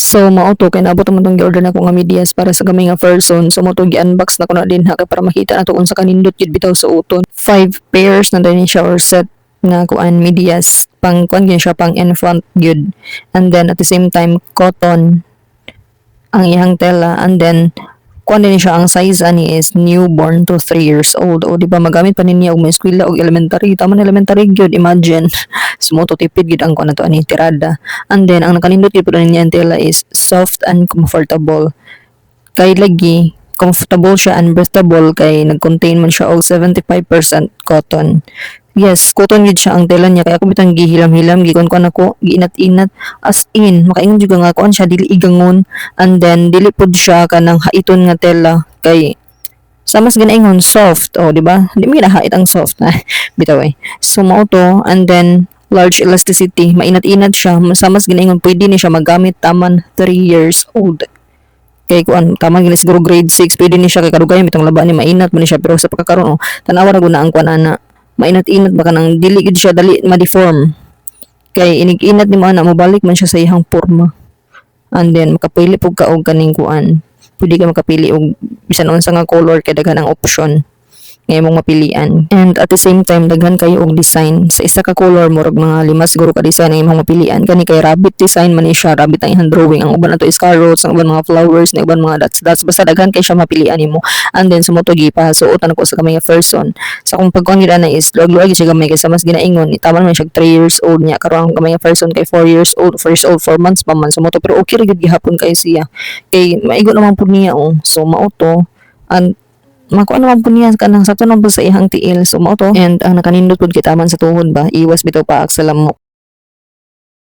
So mao to kay naabot man tong gi-order na ko nga medyas para sa gamay nga person. So mo to gi-unbox na ko na din ha kay para makita nato unsa kanindot gyud bitaw sa uton. 5 pairs na din siya or set nga kuan medyas pang kuan gyud siya pang in front gyud. And then at the same time cotton ang iyang tela, and then kuan din siya, ang size ani is newborn to 3 years old. O di ba magamit pa niya og may eskwela og elementary, tama na elementary gyud, imagine. Sumoto tipid gyud ang kuan nato ani tirada. And then ang nakanindot gyud pud niya ang tela is soft and comfortable. Kay lagi comfortable siya and breathable kay nag-contain man siya og 75% cotton. Yes, cotton gid siya ang tela niya kaya ako bitang gihilam-hilam gikon ko nako giinat-inat as in makaingon jud nga kuan siya dili igangon, and then dili pud siya kanang haiton nga tela kay sa mas ginaingon soft, oh di ba? Di mo ginahait ang soft na bitaw eh. So mao to, and then large elasticity, mainat-inat siya, sa mas ginaingon pwede ni siya magamit taman 3 years old. Kay kuan tama gini siguro grade 6 pwede ni siya kay kadugayon bitong laba ni mainat man ni siya, pero sa pagkakaroon oh tan-awa ra gud na ang kuan ana mainat-inat ba kanang dili gid siya dali ma-deform kay inig-inat nimo ana mobalik man siya sa iyang porma. And then makapili pug ka og kaning kuan, pwede ka makapili og bisan unsa nga color kay daghan ang option nga imong mapilian. And at the same time daghan kayo og design sa isa ka color murag mga 5 siguro ka design ang imong mapilian. Kani kay rabbit design man ni siya, rabbit ang ihang drawing, ang uban ato is carrots, ang uban mga flowers, ang uban mga dots, basta daghan kay siya mapilian nimo. And then sumoto gipa suotan ako sa kamay nga person. Sa akong pagkuan gid ana is luwag-luwag siya gamay kay sa mas ginaingon itaman man siya 3 years old niya karon ang kamay nga person kay 4 years old, 4 months pa man sumoto, pero okay ra gid gihapon kay siya kay maigo naman pud niya oh. So mao to, and makuha naman po niya kanang sakto naman po sa ihang tiil. So mao to, and ang nakanindot pud kay taman sa tuhod ba iwas bitaw pa sa lamok.